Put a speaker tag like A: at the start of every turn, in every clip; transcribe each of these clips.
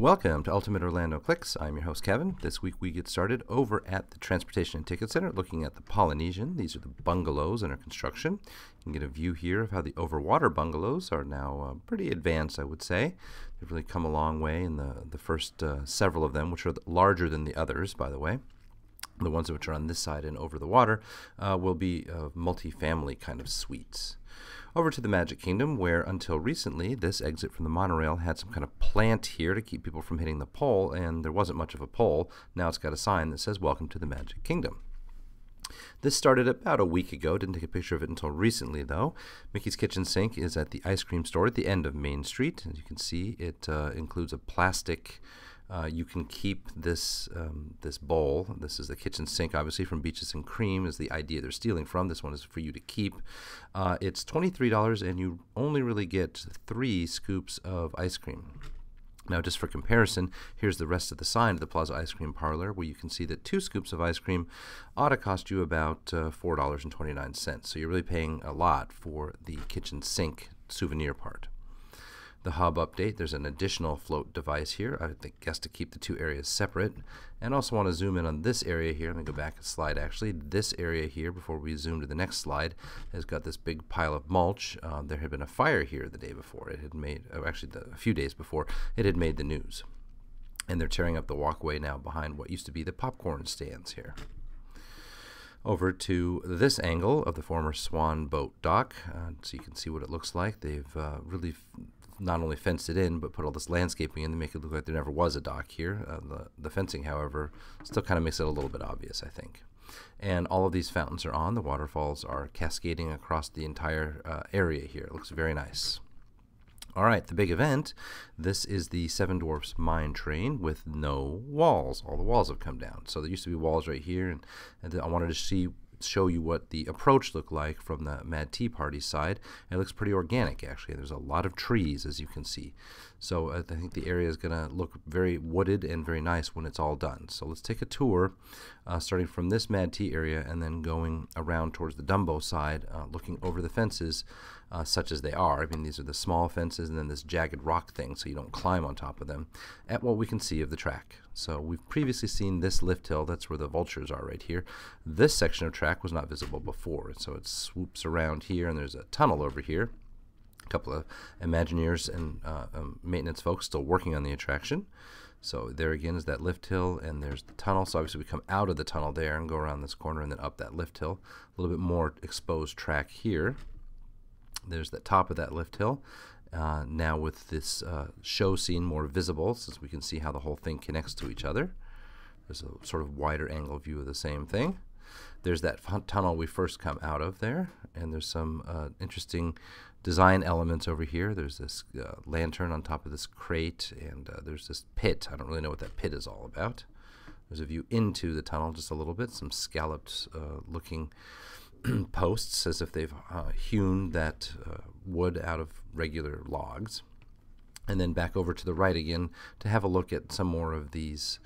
A: Welcome to Ultimate Orlando Clicks. I'm your host, Kevin. This week we get started over at the Transportation and Ticket Center looking at the Polynesian. These are the bungalows under construction. You can get a view here of how the overwater bungalows are now pretty advanced, I would say. They've really come a long way in the first several of them, which are larger than the others, by the way. The ones which are on this side and over the water will be multi-family kind of suites. Over to the Magic Kingdom, where until recently this exit from the monorail had some kind of plant here to keep people from hitting the pole, and there wasn't much of a pole. Now it's got a sign that says Welcome to the Magic Kingdom. This started about a week ago. Didn't take a picture of it until recently, though. Mickey's Kitchen Sink is at the ice cream store at the end of Main Street. As you can see, it includes a plastic. You can keep this this bowl. This is the kitchen sink, obviously, from Beaches and Cream is the idea they're stealing from. This one is for you to keep. It's $23, and you only really get 3 scoops of ice cream. Now, just for comparison, here's the rest of the sign of the Plaza Ice Cream Parlor, where you can see that 2 scoops of ice cream ought to cost you about $4.29. So you're really paying a lot for the kitchen sink souvenir part. The hub update, there's an additional float device here, I guess to keep the 2 areas separate. And also want to zoom in on this area here. Let me go back a slide actually. This area here, before we zoom to the next slide, has got this big pile of mulch. There had been a fire here the day before. It had made, a few days before, it had made the news. And they're tearing up the walkway now behind what used to be the popcorn stands here. Over to this angle of the former Swan Boat dock, so you can see what it looks like. They've really not only fenced it in, but put all this landscaping in to make it look like there never was a dock here. The fencing, however, still kind of makes it a little bit obvious, I think. And all of these fountains are on. The waterfalls are cascading across the entire area here. It looks very nice. All right, the big event. This is the Seven Dwarfs Mine Train with no walls. All the walls have come down. So there used to be walls right here, and I wanted to show you what the approach looked like from the Mad Tea Party side. It looks pretty organic, actually. There's a lot of trees, as you can see. So I think the area is going to look very wooded and very nice when it's all done. So let's take a tour, starting from this Mad Tea area and then going around towards the Dumbo side, looking over the fences, such as they are. I mean, these are the small fences and then this jagged rock thing, so you don't climb on top of them, at what we can see of the track. So we've previously seen this lift hill. That's where the vultures are right here. This section of track was not visible before, so it swoops around here, and there's a tunnel over here. A couple of Imagineers and maintenance folks still working on the attraction. So there again is that lift hill, and there's the tunnel. So obviously we come out of the tunnel there and go around this corner and then up that lift hill. A little bit more exposed track here. There's the top of that lift hill. Now with this show scene more visible, since we can see how the whole thing connects to each other. There's a sort of wider angle view of the same thing. There's that tunnel we first come out of there, and there's some interesting design elements over here. There's this lantern on top of this crate, and there's this pit. I don't really know what that pit is all about. There's a view into the tunnel just a little bit, some scalloped looking posts as if they've hewn that wood out of regular logs. And then back over to the right again to have a look at some more of these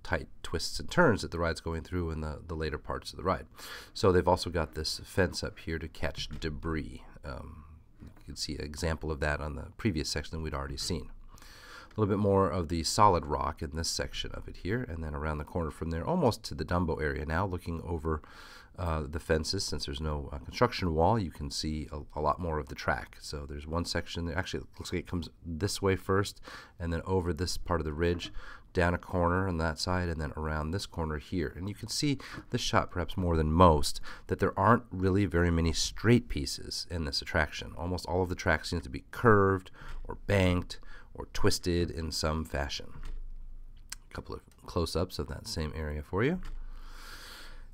A: tight twists and turns that the ride's going through in the later parts of the ride. So they've also got this fence up here to catch debris. You can see an example of that on the previous section that we'd already seen. A little bit more of the solid rock in this section of it here, and then around the corner from there, almost to the Dumbo area now, looking over the fences. Since there's no construction wall, you can see a lot more of the track. So there's one section there. Actually, it looks like it comes this way first, and then over this part of the ridge, down a corner on that side, and then around this corner here. And you can see this shot perhaps more than most, that there aren't really very many straight pieces in this attraction. Almost all of the track seems to be curved or banked or twisted in some fashion. A couple of close-ups of that same area for you.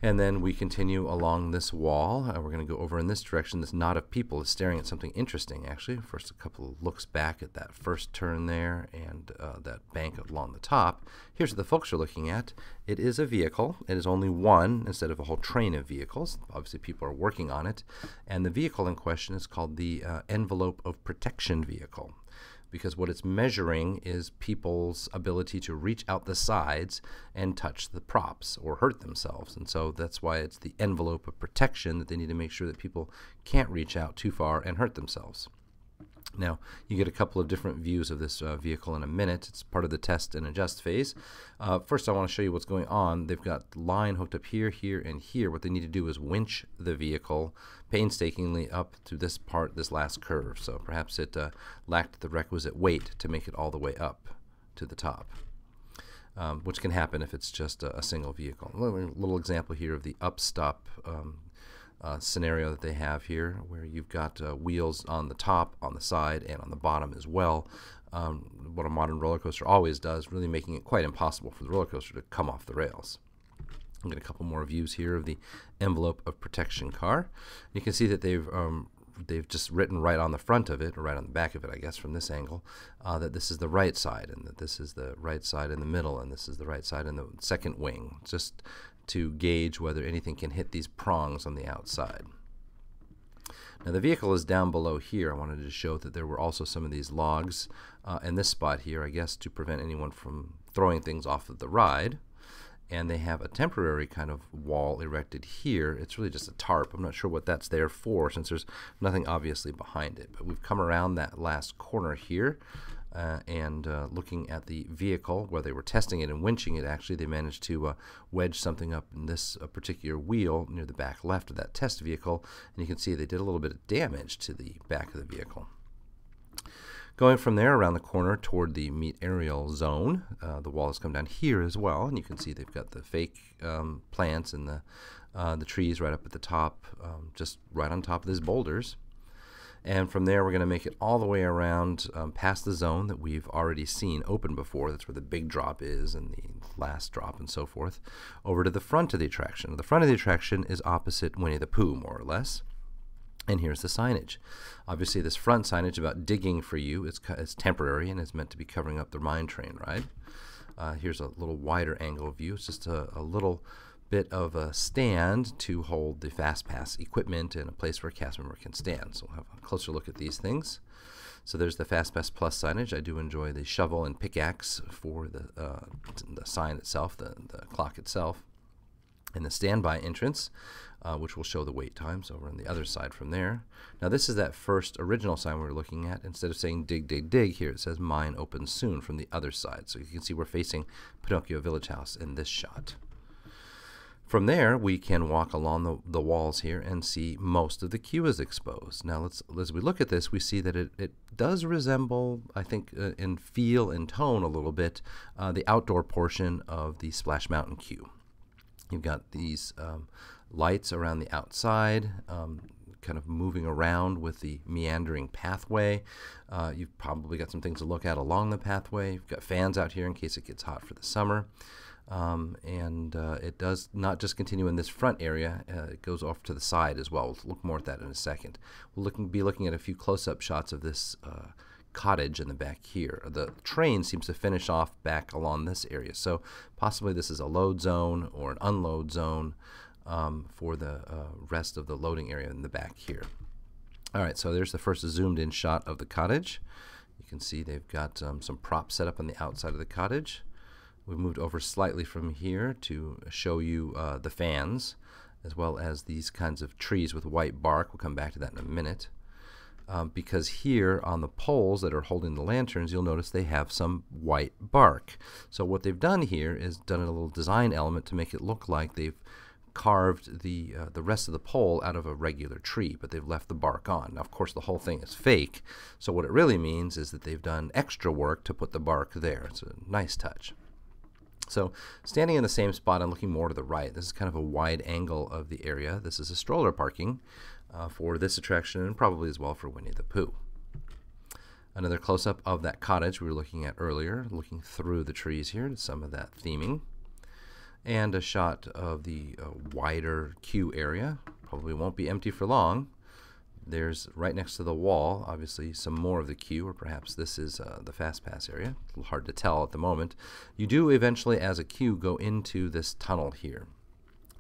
A: And then we continue along this wall. We're going to go over in this direction. This knot of people is staring at something interesting, actually. First, a couple of looks back at that first turn there and that bank along the top. Here's what the folks are looking at. It is a vehicle. It is only one instead of a whole train of vehicles. Obviously, people are working on it. And the vehicle in question is called the Envelope of Protection Vehicle, because what it's measuring is people's ability to reach out the sides and touch the props or hurt themselves. And so that's why it's the envelope of protection, that they need to make sure that people can't reach out too far and hurt themselves. Now, you get a couple of different views of this vehicle in a minute. It's part of the test and adjust phase. First, I want to show you what's going on. They've got the line hooked up here, here, and here. What they need to do is winch the vehicle painstakingly up to this part, this last curve. So perhaps it lacked the requisite weight to make it all the way up to the top, which can happen if it's just a single vehicle. A little example here of the upstop scenario that they have here, where you've got wheels on the top, on the side, and on the bottom as well. What a modern roller coaster always does, really making it quite impossible for the roller coaster to come off the rails. I'll get a couple more views here of the envelope of protection car. You can see that they've just written right on the front of it, or right on the back of it, I guess, from this angle, that this is the right side, and that this is the right side in the middle, and this is the right side in the second wing, just to gauge whether anything can hit these prongs on the outside. Now the vehicle is down below here. I wanted to show that there were also some of these logs in this spot here, I guess, to prevent anyone from throwing things off of the ride. And they have a temporary kind of wall erected here. It's really just a tarp. I'm not sure what that's there for, since there's nothing obviously behind it. But we've come around that last corner here, and looking at the vehicle where they were testing it and winching it, actually they managed to wedge something up in this particular wheel near the back left of that test vehicle, and you can see they did a little bit of damage to the back of the vehicle. Going from there around the corner toward the meet aerial zone, the wall has come down here as well, and you can see they've got the fake plants and the trees right up at the top, just right on top of these boulders. And from there we're going to make it all the way around past the zone that we've already seen open before. That's where the big drop is and the last drop and so forth, over to the front of the attraction. The front of the attraction is opposite Winnie the Pooh, more or less. And here's the signage. Obviously this front signage about digging for you is temporary and is meant to be covering up the mine train ride. Here's a little wider angle view. It's just a little bit of a stand to hold the Fastpass equipment and a place where a cast member can stand. So we'll have a closer look at these things. So there's the Fastpass Plus signage. I do enjoy the shovel and pickaxe for the sign itself, the clock itself. And the standby entrance, which will show the wait times over on the other side from there. Now this is that first original sign we were looking at. Instead of saying dig, dig, dig, here it says mine opens soon from the other side. So you can see we're facing Pinocchio Village House in this shot. From there, we can walk along the walls here and see most of the queue is exposed. Now, as we look at this, we see that it does resemble, I think, in feel and tone a little bit, the outdoor portion of the Splash Mountain queue. You've got these lights around the outside, kind of moving around with the meandering pathway. You've probably got some things to look at along the pathway. You've got fans out here in case it gets hot for the summer. It does not just continue in this front area, it goes off to the side as well. We'll look more at that in a second. We'll be looking at a few close-up shots of this cottage in the back here. The train seems to finish off back along this area, so possibly this is a load zone or an unload zone for the rest of the loading area in the back here. Alright, so there's the first zoomed in shot of the cottage. You can see they've got some props set up on the outside of the cottage. We've moved over slightly from here to show you the fans, as well as these kinds of trees with white bark. We'll come back to that in a minute. Because here on the poles that are holding the lanterns, you'll notice they have some white bark. So what they've done here is done a little design element to make it look like they've carved the rest of the pole out of a regular tree, but they've left the bark on. Now, of course, the whole thing is fake, so what it really means is that they've done extra work to put the bark there. It's a nice touch. So standing in the same spot, I'm looking more to the right. This is kind of a wide angle of the area. This is a stroller parking for this attraction and probably as well for Winnie the Pooh. Another close-up of that cottage we were looking at earlier, looking through the trees here to some of that theming. And a shot of the wider queue area. Probably won't be empty for long. There's right next to the wall, obviously, some more of the queue, or perhaps this is the Fastpass area. A little hard to tell at the moment. You do eventually, as a queue, go into this tunnel here.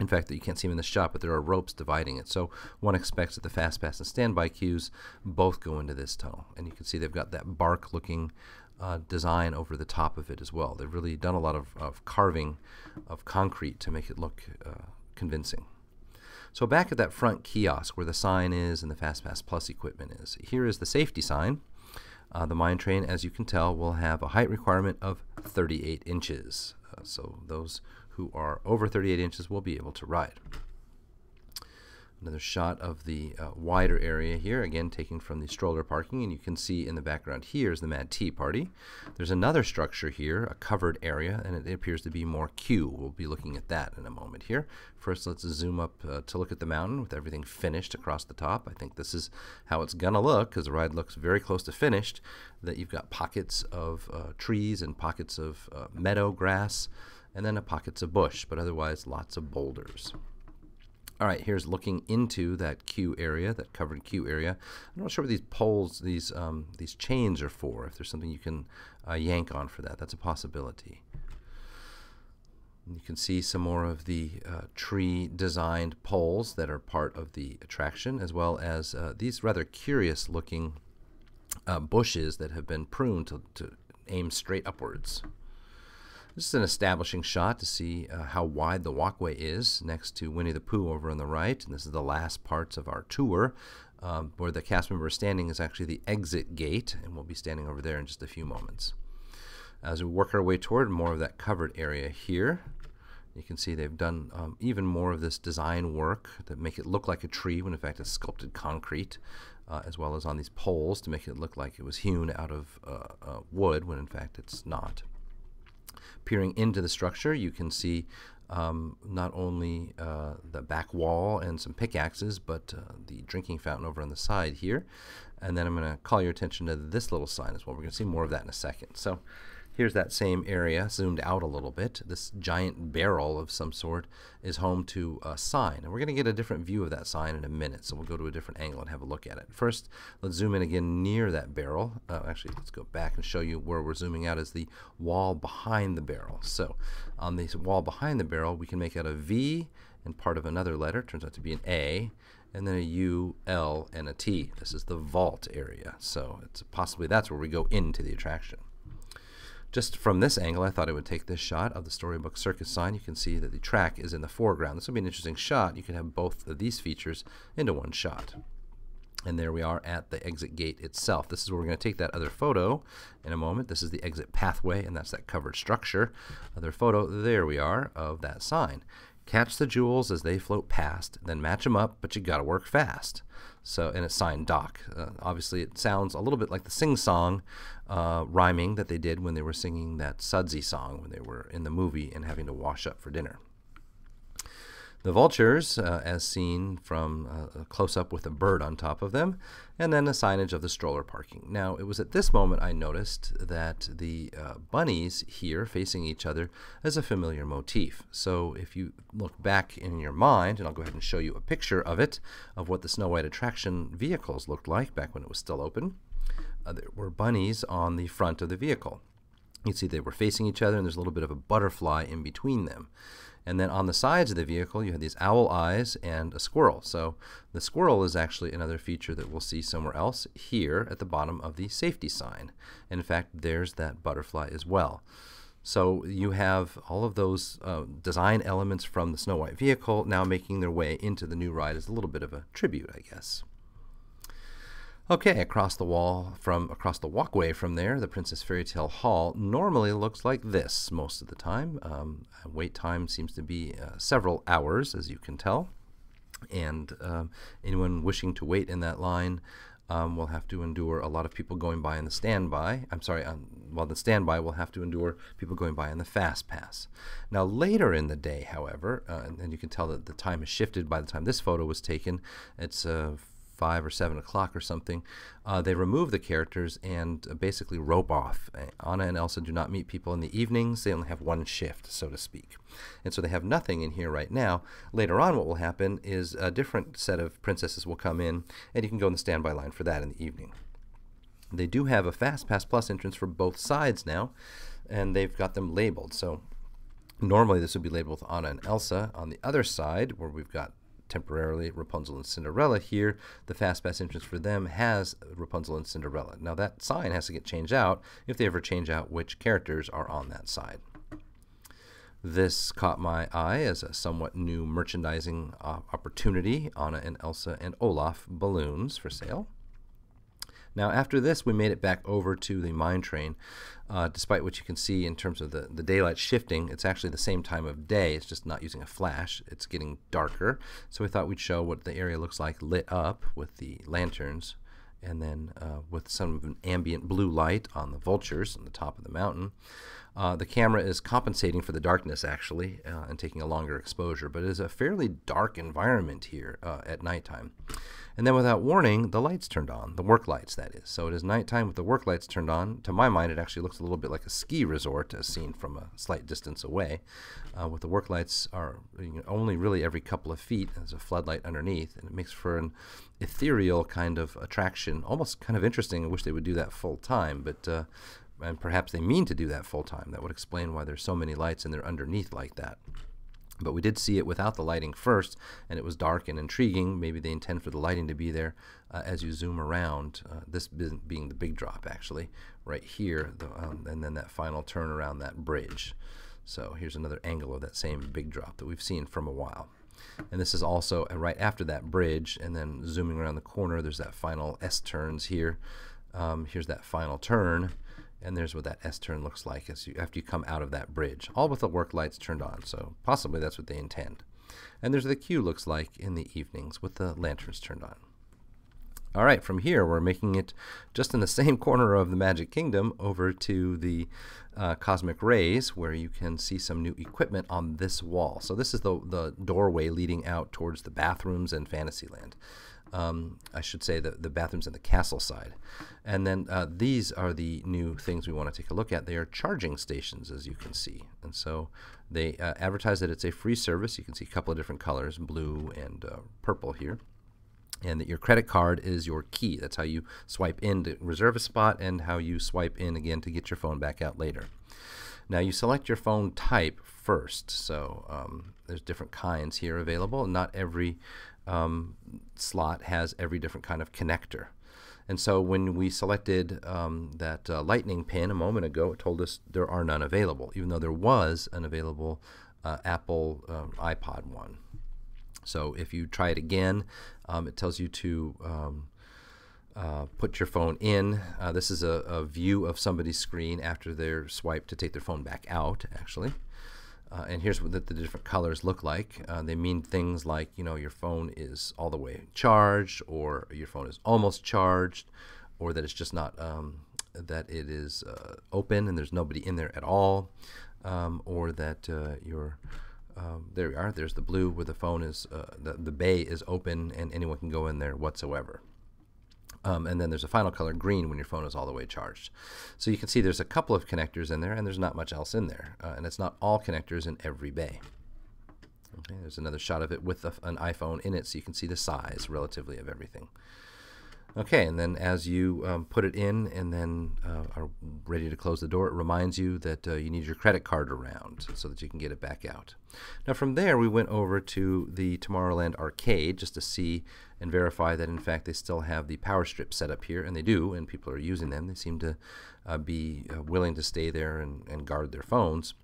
A: In fact, you can't see them in the shot, but there are ropes dividing it. So one expects that the Fastpass and standby queues both go into this tunnel. And you can see they've got that bark-looking design over the top of it as well. They've really done a lot of carving of concrete to make it look convincing. So back at that front kiosk where the sign is and the Fastpass Plus equipment is, here is the safety sign. The mine train, as you can tell, will have a height requirement of 38 inches. So those who are over 38 inches will be able to ride. Another shot of the wider area here, again taken from the stroller parking, and you can see in the background here is the Mad Tea Party. There's another structure here, a covered area, and it appears to be more queue. We'll be looking at that in a moment here. First, let's zoom up to look at the mountain with everything finished across the top. I think this is how it's gonna look, because the ride looks very close to finished, that you've got pockets of trees and pockets of meadow grass, and then pockets of bush, but otherwise lots of boulders. All right, here's looking into that queue area, that covered queue area. I'm not sure what these poles, these chains are for. If there's something you can yank on for that, that's a possibility. You can see some more of the tree-designed poles that are part of the attraction, as well as these rather curious-looking bushes that have been pruned to aim straight upwards. This is an establishing shot to see how wide the walkway is next to Winnie the Pooh over on the right. And this is the last parts of our tour. Where the cast member is standing is actually the exit gate, and we'll be standing over there in just a few moments. As we work our way toward more of that covered area here, you can see they've done even more of this design work to make it look like a tree when in fact it's sculpted concrete, as well as on these poles to make it look like it was hewn out of wood when in fact it's not. Peering into the structure, you can see not only the back wall and some pickaxes, but the drinking fountain over on the side here. And then I'm going to call your attention to this little sign as well. We're going to see more of that in a second. So here's that same area, zoomed out a little bit. This giant barrel of some sort is home to a sign. And we're going to get a different view of that sign in a minute, so we'll go to a different angle and have a look at it. First, let's zoom in again near that barrel. Actually, let's go back and show you where we're zooming out is the wall behind the barrel. So on the wall behind the barrel, we can make out a V and part of another letter. It turns out to be an A, and then a U, L, and a T. This is the vault area. So it's possibly that's where we go into the attraction. Just from this angle, I thought I would take this shot of the Storybook Circus sign. You can see that the track is in the foreground. This will be an interesting shot. You can have both of these features into one shot. And there we are at the exit gate itself. This is where we're going to take that other photo in a moment. This is the exit pathway, and that's that covered structure. Other photo, there we are, of that sign. Catch the jewels as they float past, then match them up, but you got to work fast. So, and it's signed Doc. Obviously, it sounds a little bit like the sing-song rhyming that they did when they were singing that Sudsy song when they were in the movie and having to wash up for dinner. The vultures, as seen from a close-up with a bird on top of them, and then the signage of the stroller parking. Now, it was at this moment I noticed that the bunnies here facing each other is a familiar motif. So if you look back in your mind, and I'll go ahead and show you a picture of it, of what the Snow White attraction vehicles looked like back when it was still open, there were bunnies on the front of the vehicle. You can see they were facing each other, and there's a little bit of a butterfly in between them. And then on the sides of the vehicle, you have these owl eyes and a squirrel. So the squirrel is actually another feature that we'll see somewhere else here at the bottom of the safety sign. And in fact, there's that butterfly as well. So you have all of those design elements from the Snow White vehicle now making their way into the new ride as a little bit of a tribute, I guess. Okay, across the walkway from there, the Princess Fairy Tale Hall normally looks like this most of the time. Wait time seems to be several hours, as you can tell. And anyone wishing to wait in that line will have to endure a lot of people going by in the standby. While the standby will have to endure people going by in the Fastpass. Now later in the day, however, and you can tell that the time has shifted by the time this photo was taken. It's 5 or 7 o'clock or something, they remove the characters and basically rope off. Anna and Elsa do not meet people in the evenings. They only have one shift, so to speak. And so they have nothing in here right now. Later on, what will happen is a different set of princesses will come in, and you can go in the standby line for that in the evening. They do have a Fastpass Plus entrance for both sides now, and they've got them labeled. So normally this would be labeled with Anna and Elsa. On the other side, where we've got temporarily Rapunzel and Cinderella here, the Fastpass entrance for them has Rapunzel and Cinderella. Now that sign has to get changed out if they ever change out which characters are on that side. This caught my eye as a somewhat new merchandising opportunity. Anna and Elsa and Olaf balloons for sale. Now after this, we made it back over to the mine train. Despite what you can see in terms of the daylight shifting, it's actually the same time of day. It's just not using a flash. It's getting darker. So we thought we'd show what the area looks like lit up with the lanterns, and then with some of an ambient blue light on the vultures on the top of the mountain. The camera is compensating for the darkness, actually, and taking a longer exposure, but it is a fairly dark environment here at nighttime. And then without warning, the lights turned on, the work lights, that is. So it is nighttime with the work lights turned on. To my mind, it actually looks a little bit like a ski resort as seen from a slight distance away. With the work lights are only really every couple of feet. There's a floodlight underneath, and it makes for an ethereal kind of attraction, almost kind of interesting. I wish they would do that full time, but and perhaps they mean to do that full time. That would explain why there's so many lights and they're underneath like that. But we did see it without the lighting first, and it was dark and intriguing. Maybe they intend for the lighting to be there as you zoom around, this being the big drop, actually, right here, and then that final turn around that bridge. So here's another angle of that same big drop that we've seen from a while. And this is also right after that bridge, and then zooming around the corner, there's that final S-turns here. Here's that final turn. And there's what that S-turn looks like after you come out of that bridge, all with the work lights turned on, so possibly that's what they intend. And there's what the queue looks like in the evenings with the lanterns turned on. All right, from here we're making it just in the same corner of the Magic Kingdom over to the Cosmic Rays, where you can see some new equipment on this wall. So this is the doorway leading out towards the bathrooms and Fantasyland. I should say the bathrooms in the castle side. And then these are the new things we want to take a look at. They are charging stations, as you can see. And so they advertise that it's a free service. You can see a couple of different colors, blue and purple here. And that your credit card is your key. That's how you swipe in to reserve a spot and how you swipe in again to get your phone back out later. Now you select your phone type first. So there's different kinds here available. Not every slot has every different kind of connector. And so when we selected that lightning pin a moment ago, it told us there are none available, even though there was an available Apple iPod one. So if you try it again, it tells you to put your phone in. This is a view of somebody's screen after they're swiped to take their phone back out, actually. And here's what the different colors look like. They mean things like, your phone is all the way charged, or your phone is almost charged, or that it's just not, that it is open and there's nobody in there at all, or that there we are, there's the blue where the phone is, the bay is open and anyone can go in there whatsoever. And then there's a final color, green, when your phone is all the way charged. So you can see there's a couple of connectors in there, and there's not much else in there. And it's not all connectors in every bay. Okay, there's another shot of it with an iPhone in it, so you can see the size relatively of everything. Okay, and then as you put it in and then are ready to close the door, it reminds you that you need your credit card around so that you can get it back out. Now from there we went over to the Tomorrowland arcade just to see and verify that in fact they still have the power strip set up here, and they do, and people are using them. They seem to be willing to stay there and guard their phones.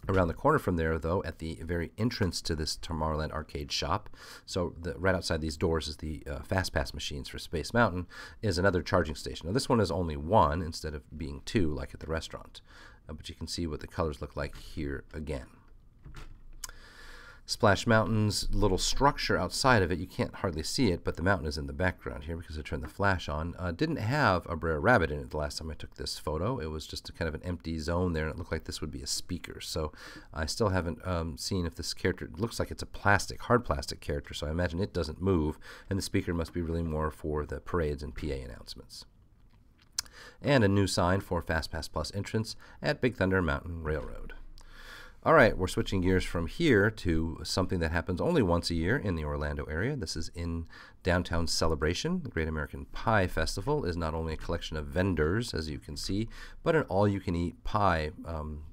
A: Around the corner from there, though, at the very entrance to this Tomorrowland arcade shop, so right outside these doors is the Fastpass machines for Space Mountain, is another charging station. Now this one is only one instead of being two like at the restaurant, but you can see what the colors look like here again. Splash Mountain's little structure outside of it, you can't hardly see it, but the mountain is in the background here because I turned the flash on. Didn't have a Brer Rabbit in it the last time I took this photo. It was just a kind of an empty zone there, and it looked like this would be a speaker. So I still haven't seen if this character, it looks like it's a plastic, hard plastic character, so I imagine it doesn't move, and the speaker must be really more for the parades and PA announcements. And a new sign for Fastpass Plus entrance at Big Thunder Mountain Railroad. All right, we're switching gears from here to something that happens only once a year in the Orlando area. This is in Downtown Celebration. The Great American Pie Festival is not only a collection of vendors, as you can see, but an all-you-can-eat pie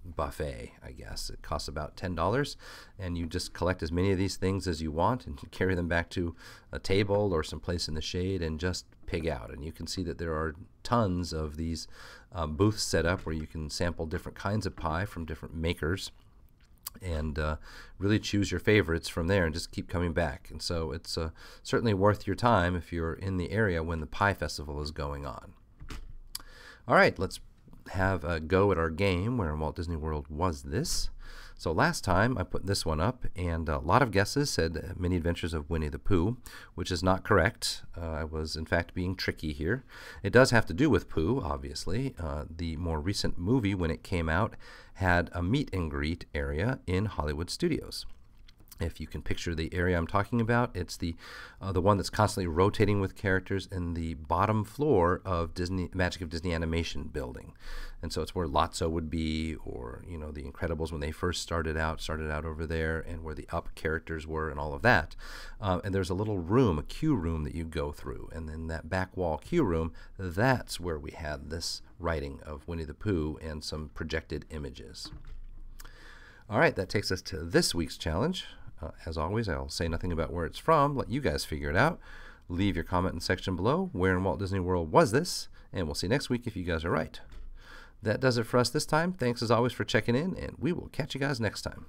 A: buffet, I guess. It costs about $10, and you just collect as many of these things as you want and carry them back to a table or someplace in the shade and just pig out. And you can see that there are tons of these booths set up where you can sample different kinds of pie from different makers. and really choose your favorites from there and just keep coming back. And so it's certainly worth your time if you're in the area when the Pie Festival is going on. All right, let's have a go at our game. Where in Walt Disney World was this? So last time I put this one up, and a lot of guesses said Many Adventures of Winnie the Pooh, which is not correct. I was in fact being tricky here. It does have to do with Pooh, obviously. The more recent movie, when it came out, had a meet and greet area in Hollywood Studios. If you can picture the area I'm talking about, it's the one that's constantly rotating with characters in the bottom floor of Magic of Disney Animation building. And so it's where Lotso would be, or the Incredibles when they first started out over there, and where the Up characters were and all of that. And there's a little room, a queue room that you go through. And then that back wall queue room, that's where we had this writing of Winnie the Pooh and some projected images. All right, that takes us to this week's challenge. As always, I'll say nothing about where it's from. Let you guys figure it out. Leave your comment in the section below. Where in Walt Disney World was this? And we'll see next week if you guys are right. That does it for us this time. Thanks as always for checking in, and we will catch you guys next time.